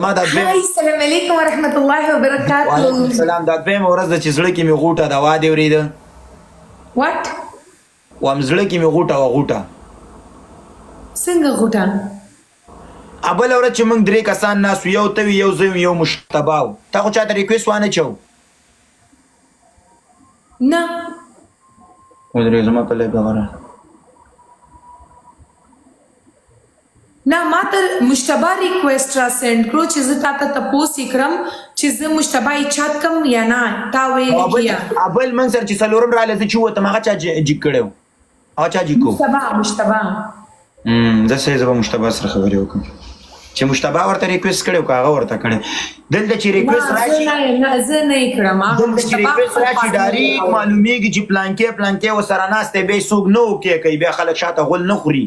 ما دا دویم. هاي السلام علیکم ورحمت الله وعلیکم وبرکاته. السلام. دا دویمه ورځ ده چې زړه کې مې غوټه ده وا دې اورېده وات وایم زړه کې مې غوټه وه غوټه. څنګه غوټه؟ بله ورځ چې موږ درې کسان ناست وو، یو ته وي، یو زه وم، یو مشتبه و. تا خو چاته ریکویسټ وانه چو؟ نه ودرې زما په لږه غره نه ما ته مشتبه ریکویسټ را سند کړو چې زه تا ته تپوس یې کړم چې زه مشتبه یې چات کم یا نه. تا ویل کیا بل من سره چې څلورم راغله زه چې ووتم هغه چا جیک کړی و؟ هغه چا جیک کو؟ مشتبه زه صحیح زه به مشتبه سره خبرې وکړم چې مشتبه ورته ریکویسټ کړی و که هغه ورته کړی. دلته چې ریکویسټ راشي نه زه نه یې کړم. دلته چې ریکویسټ راشي ډایرېک معلومیږي چې پلانکې ورسره ناست دی، بیا یې څوک نه اوکې کوي، بیا خلک شاته غول نه خوري.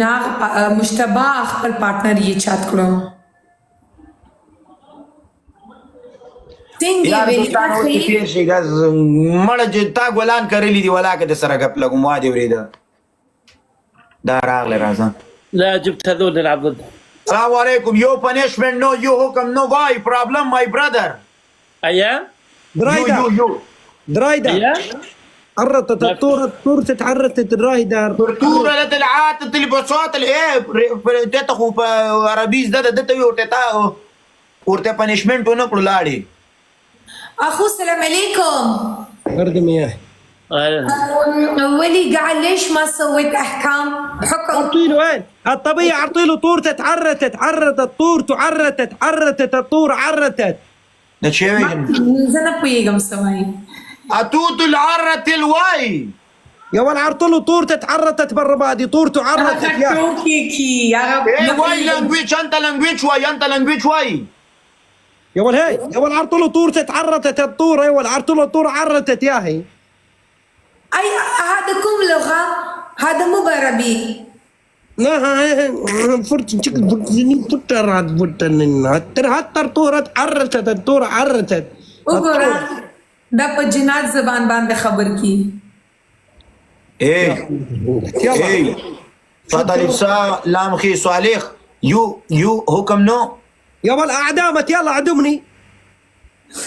نه مشتبه خپل پارتنر یې چات کړو. یار دوستانو اوس چې تېر شي ګز مړه چې تا ګلان کرلی دي ولاکه د سره ګپ لګوم وا دې اورېده. دا راغلی راځه. لا جبت هذول نلعب ضدهم. السلام علیکم. یو پنشمنت نو یو حکم نو واي پرابلم ماي برادر. ايا یو درايدة ايا عرضت الطور تتعرضت الرايدة تورة العات اللي بصوت الايه تتخو عربيز ده ورته ورته پنشمنت ونکړو لاړې. اخو السلام علیکم. قردم اياه ولي قاعد ليش ما سويت احكام حكم؟ اعطيله وين الطبيعي، اعطيله طور تتعرتت عرتت الطور تعرتت عرتت الطور عرتت. د چی وی زه نه پوهېږم څه وایي. اتوت العرت الواي يا ولد عرطله طور تتعرتت بالربادي طور تعرتت هغه يا ټوکې ايه واي هغه لانجويج انت لانجويج واي انت لانجويج واي يا ولد هي يا ولد عرطله طور تتعرتت الطور، يا ولد عرطله طور عرتت يا هي. اي هذا كم لغه؟ هذا مو بعربي. لا فرت فرت فرت حتى طور عرتت الطور عرتت. وګوره دا په جنات زبان باندې خبر کی. ايه ايه تفضل إفسا لام خي صالح يو حكم نو. يا ولد اعدامت يلا عدمني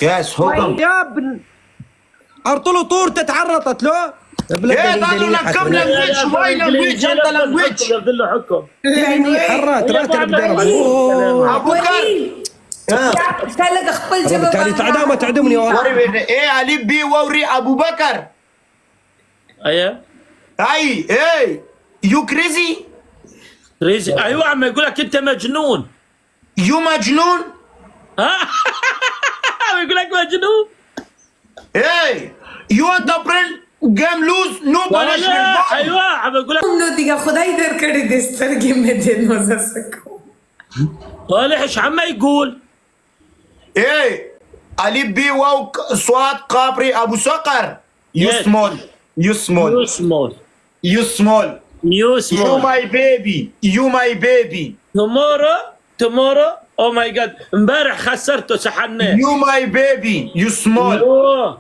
يس حكم يا ابن عرطله طور تتعرطت له. ايه قالوا لك كم لانجويج واي لانجويج انت لانجويج له حكم. حرات راتب ابو بكر خلق خپل جواب كان تعدامه تعدمني ايه علي بي ووري ابو بكر. ايا اي ايه يو كريزي كريزي. ايوه عم يقول لك انت مجنون. يو مجنون. ها يقول لك مجنون. ايه يو انتربرن جيم لوز نو بانشمنت. ايوه عم يقول لك نو دیگه خدای در کړی د سترګې مې دې نو زسکو. صالح ايش عم يقول؟ ايه علي بي واو صاد قابري ابو صقر. يو Yes. سمول يو سمول نيو سمول يو سمول نيو يو سمول ماي بيبي يو ماي بيبي تومورو او ماي جاد امبارح خسرته سحناه. يو ماي بيبي يو سمول. اوه